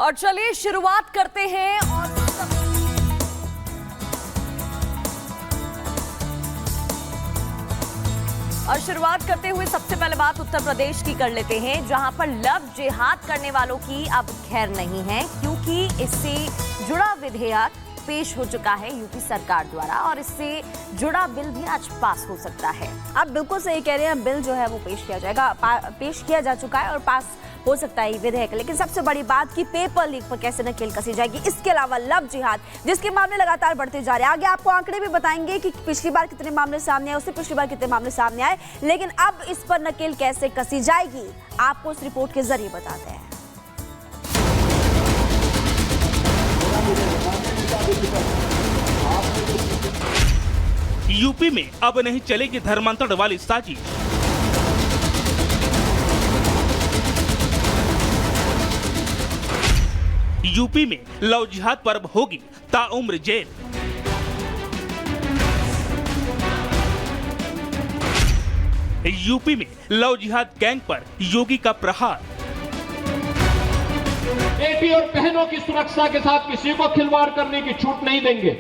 और चलिए शुरुआत करते हैं और शुरुआत करते हुए सबसे पहले बात उत्तर प्रदेश की कर लेते हैं, जहां पर लव जिहाद करने वालों की अब खैर नहीं है, क्योंकि इससे जुड़ा विधेयक पेश हो चुका है यूपी सरकार द्वारा और इससे जुड़ा बिल भी आज पास हो सकता है। आप बिल्कुल सही कह रहे हैं, बिल जो है वो पेश किया जाएगा, पेश किया जा चुका है और पास हो सकता है ये विधेयक। लेकिन सबसे बड़ी बात कि पेपर लीक पर कैसे नकेल कसी जाएगी, इसके अलावा लव जिहाद जिसके मामले लगातार बढ़ते जा रहे हैं। आगे आपको आंकड़े भी बताएंगे कि पिछली बार कितने मामले सामने आए, उससे पिछली बार कितने मामले सामने आए, लेकिन अब इस पर नकेल कैसे कसी जाएगी आपको इस रिपोर्ट के जरिए बताते हैं। यूपी में अब नहीं चलेगी धर्मांतरण वाली साजिश। यूपी में लव जिहाद पर होगी ताउम्र जेल। यूपी में लव जिहाद गैंग पर योगी का प्रहार। बेटी और बहनों की सुरक्षा के साथ किसी को खिलवाड़ करने की छूट नहीं देंगे।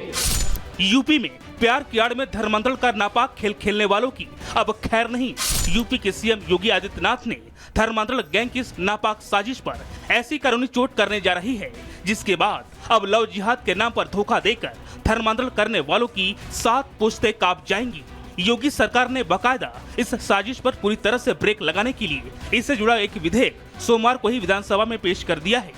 यूपी में प्यार की आड़ में धर्मांतरण का नापाक खेल खेलने वालों की अब खैर नहीं। यूपी के सीएम योगी आदित्यनाथ ने धर्मांतरण गैंग की नापाक साजिश पर ऐसी कानूनी चोट करने जा रही है, जिसके बाद अब लव जिहाद के नाम पर धोखा देकर धर्मांतरण करने वालों की 7 पुश्तें कांप जाएंगी। योगी सरकार ने बाकायदा इस साजिश पर पूरी तरह से ब्रेक लगाने के लिए इससे जुड़ा एक विधेयक सोमवार को ही विधानसभा में पेश कर दिया है।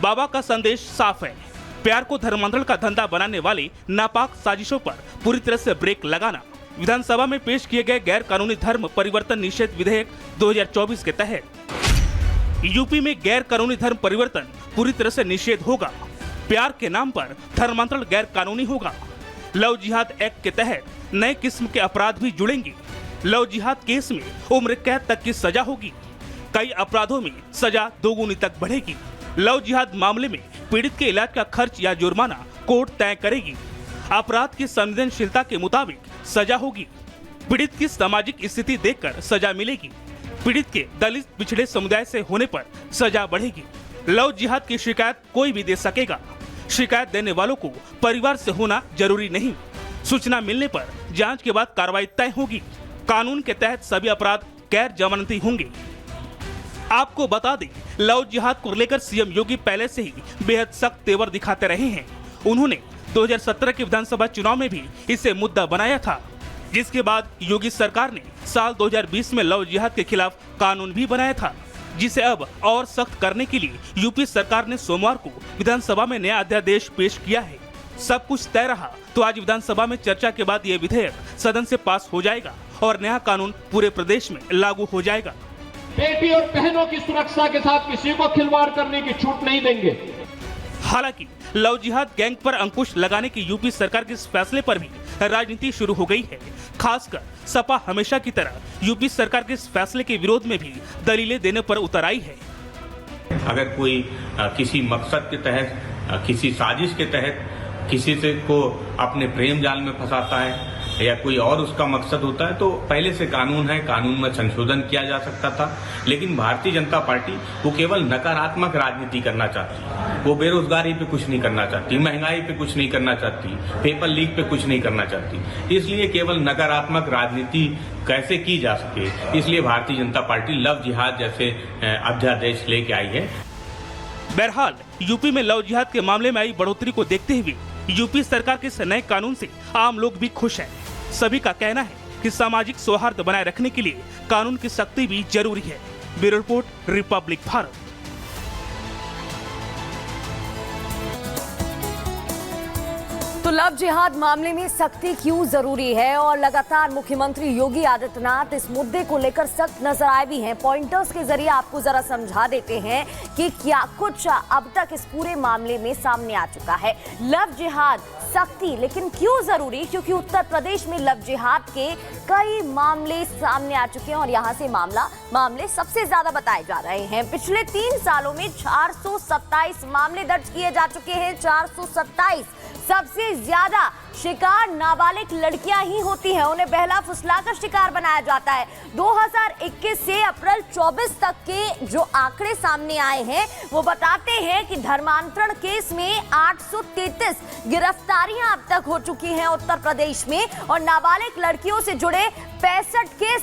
बाबा का संदेश साफ है, प्यार को धर्मांतरण का धंधा बनाने वाले नापाक साजिशों पर पूरी तरह से ब्रेक लगाना। विधानसभा में पेश किए गए गैर कानूनी धर्म परिवर्तन निषेध विधेयक 2024 के तहत यूपी में गैर कानूनी धर्म परिवर्तन पूरी तरह से निषेध होगा। प्यार के नाम पर धर्मांतरण गैर कानूनी होगा। लव जिहाद एक्ट के तहत नए किस्म के अपराध भी जुड़ेंगे। लव जिहाद केस में उम्र कैद तक की सजा होगी। कई अपराधों में सजा 2 गुनी तक बढ़ेगी। लव जिहाद मामले में पीड़ित के इलाज का खर्च या जुर्माना कोर्ट तय करेगी। अपराध की संवेदनशीलता के मुताबिक सजा होगी। पीड़ित की सामाजिक स्थिति देखकर सजा मिलेगी। पीड़ित के दलित पिछड़े समुदाय से होने पर सजा बढ़ेगी। लव जिहाद की शिकायत कोई भी दे सकेगा। शिकायत देने वालों को परिवार से होना जरूरी नहीं। सूचना मिलने पर जांच के बाद कार्रवाई तय होगी। कानून के तहत सभी अपराध गैर जमानती होंगे। आपको बता दें, लव जिहाद को लेकर सीएम योगी पहले से ही बेहद सख्त तेवर दिखाते रहे हैं। उन्होंने 2017 के विधानसभा चुनाव में भी इसे मुद्दा बनाया था, जिसके बाद योगी सरकार ने साल 2020 में लव जिहाद के खिलाफ कानून भी बनाया था, जिसे अब और सख्त करने के लिए यूपी सरकार ने सोमवार को विधानसभा में नया अध्यादेश पेश किया है। सब कुछ तय रहा तो आज विधानसभा में चर्चा के बाद ये विधेयक सदन से पास हो जाएगा और नया कानून पूरे प्रदेश में लागू हो जाएगा। बेटी और बहनों की सुरक्षा के साथ किसी को खिलवाड़ करने की छूट नहीं देंगे। हालांकि लव जिहाद गैंग पर अंकुश लगाने की यूपी सरकार के इस फैसले पर भी राजनीति शुरू हो गई है। खासकर सपा हमेशा की तरह यूपी सरकार के इस फैसले के विरोध में भी दलीलें देने पर उतर आई है। अगर कोई किसी मकसद के तहत, किसी साजिश के तहत किसी से को अपने प्रेम जाल में फंसाता है या कोई और उसका मकसद होता है, तो पहले से कानून है, कानून में संशोधन किया जा सकता था। लेकिन भारतीय जनता पार्टी वो केवल नकारात्मक राजनीति करना चाहती है। वो बेरोजगारी पे कुछ नहीं करना चाहती, महंगाई पे कुछ नहीं करना चाहती, पेपर लीक पे कुछ नहीं करना चाहती। इसलिए केवल नकारात्मक राजनीति कैसे की जा सके, इसलिए भारतीय जनता पार्टी लव जिहाद जैसे अध्यादेश लेके आई है। बहरहाल यूपी में लव जिहाद के मामले में आई बढ़ोतरी को देखते हुए यूपी सरकार के इस नए कानून से आम लोग भी खुश हैं। सभी का कहना है कि सामाजिक सौहार्द बनाए रखने के लिए कानून की सख्ती भी जरूरी है। Bureau report, Republic Bharat. तो लव जिहाद मामले में सख्ती क्यों जरूरी है और लगातार मुख्यमंत्री योगी आदित्यनाथ इस मुद्दे को लेकर सख्त नजर आए भी हैं। पॉइंटर्स के जरिए आपको जरा समझा देते हैं कि क्या कुछ अब तक इस पूरे मामले में सामने आ चुका है। लव जिहाद सख्ती लेकिन क्यों जरूरी, क्योंकि उत्तर प्रदेश में लव जिहाद के कई मामले सामने आ चुके हैं और यहाँ से मामले सबसे ज्यादा बताए जा रहे हैं। पिछले 3 सालों में 427 मामले दर्ज किए जा चुके हैं। 427 सबसे ज्यादा शिकार नाबालिग लड़कियां ही होती हैं, उन्हें बहला फुसलाकर शिकार बनाया जाता है। 2021 से अप्रैल 24 तक के जो आंकड़े सामने आए हैं वो बताते हैं कि धर्मांतरण केस में 833 गिरफ्तारियां अब तक हो चुकी हैं उत्तर प्रदेश में, और नाबालिग लड़कियों से जुड़े 65 केस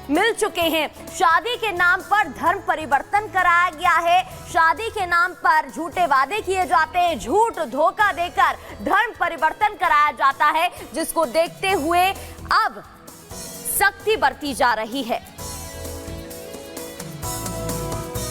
मिल चुके हैं। शादी के नाम पर धर्म परिवर्तन कराया गया है, शादी के नाम पर झूठे वादे किए जाते हैं, झूठ धोखा देकर धर्म परिवर्तन कराया जाता है, जिसको देखते हुए अब सख्ती बरती जा रही है।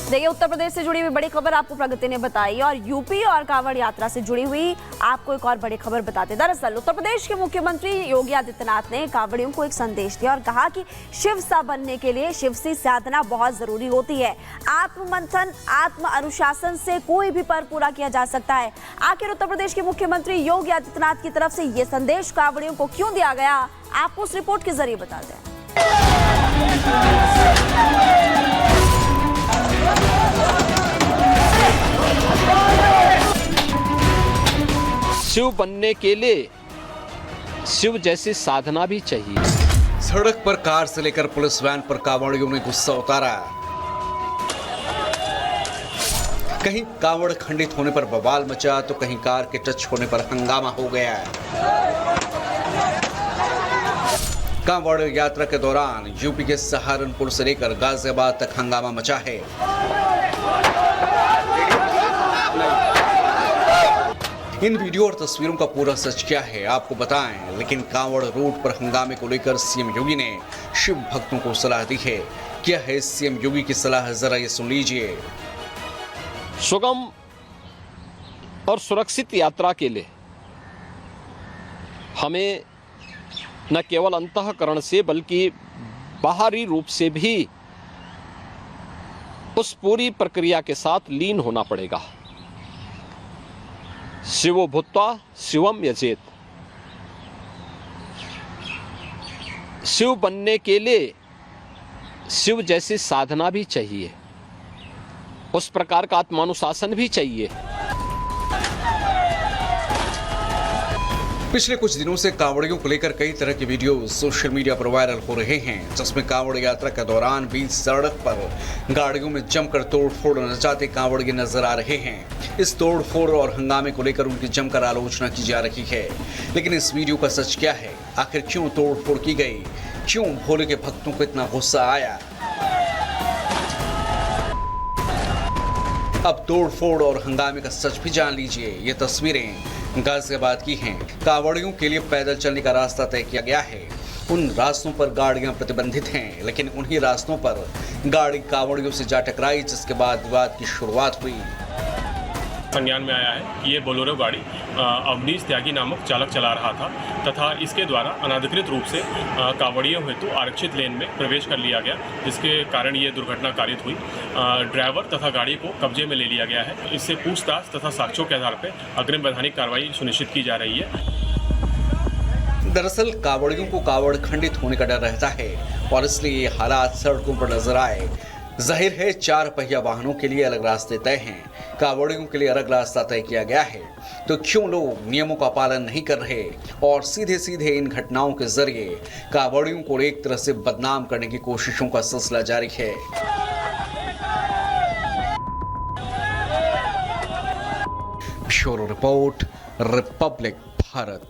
देखिए, उत्तर प्रदेश से जुड़ी हुई बड़ी खबर आपको प्रगति ने बताई, और यूपी और कांवड़ यात्रा से जुड़ी हुई आपको एक और बड़ी खबर बताते। दरअसल उत्तर प्रदेश के मुख्यमंत्री योगी आदित्यनाथ ने कांवड़ियों को एक संदेश दिया और कहा कि शिव सा बनने के लिए शिव से साधना बहुत जरूरी होती है। आत्ममंथन, आत्म अनुशासन से कोई भी पर्व पूरा किया जा सकता है। आखिर उत्तर प्रदेश के मुख्यमंत्री योगी आदित्यनाथ की तरफ से ये संदेश कांवड़ियों को क्यों दिया गया, आपको उस रिपोर्ट के जरिए बताते हैं। शिव बनने के लिए शिव जैसी साधना भी चाहिए। सड़क पर कार से लेकर पुलिस वैन पर कांवड़ियों ने गुस्सा उतारा। कहीं कांवड़ खंडित होने पर बवाल मचा तो कहीं कार के टच होने पर हंगामा हो गया। कांवड़ यात्रा के दौरान यूपी के सहारनपुर से लेकर गाजियाबाद तक हंगामा मचा है। इन वीडियो और तस्वीरों का पूरा सच क्या है आपको बताएं, लेकिन कांवड़ रोड पर हंगामे को लेकर सीएम योगी ने शिव भक्तों को सलाह दी है। क्या है सीएम योगी की सलाह, जरा ये सुन लीजिए। सुगम और सुरक्षित यात्रा के लिए हमें न केवल अंतःकरण से बल्कि बाहरी रूप से भी उस पूरी प्रक्रिया के साथ लीन होना पड़ेगा। शिवो भूत्वा शिवम यजेत। शिव बनने के लिए शिव जैसी साधना भी चाहिए, उस प्रकार का आत्मानुशासन भी चाहिए। पिछले कुछ दिनों से कांवड़ियों को लेकर कई तरह की वीडियो सोशल मीडिया पर वायरल हो रहे हैं, जिसमें कांवड़ यात्रा के दौरान बीच सड़क पर गाड़ियों में जमकर तोड़फोड़ मचाते कांवड़िए नजर आ रहे हैं। इस तोड़फोड़ और हंगामे को लेकर उनकी जमकर आलोचना की जा रही है, लेकिन इस वीडियो का सच क्या है? आखिर क्यों तोड़फोड़ की गई? क्यों भोले के भक्तों को इतना गुस्सा आया? अब तोड़फोड़ और हंगामे का सच भी जान लीजिए। ये तस्वीरें गाजियाबाद की हैं। कांवड़ियों के लिए पैदल चलने का रास्ता तय किया गया है। उन रास्तों पर गाड़ियां प्रतिबंधित हैं, लेकिन उन्हीं रास्तों पर गाड़ी कांवड़ियों से जा टकराई, जिसके बाद विवाद की शुरुआत हुई। संज्ञान में आया है कि ये बोलेरो गाड़ी अवनीश त्यागी नामक चालक चला रहा था तथा इसके द्वारा अनधिकृत रूप से कांवड़ियों हेतु आरक्षित लेन में प्रवेश कर लिया गया, जिसके कारण ये दुर्घटना कारित हुई। ड्राइवर तथा गाड़ी को कब्जे में ले लिया गया है। इससे पूछताछ तथा साक्ष्यों के आधार पर अग्रिम वैधानिक कार्रवाई सुनिश्चित की जा रही है। दरअसल कांवड़ियों को कांवड़ खंडित होने का डर रहता है और इसलिए ये हालात सड़कों पर नजर आए। जाहिर है 4 पहिया वाहनों के लिए अलग रास्ते तय हैं, कांवड़ियों के लिए अलग रास्ता तय किया गया है, तो क्यों लोग नियमों का पालन नहीं कर रहे और सीधे सीधे इन घटनाओं के जरिए कांवड़ियों को एक तरह से बदनाम करने की कोशिशों का सिलसिला जारी है। Bureau report, Republic Bharat.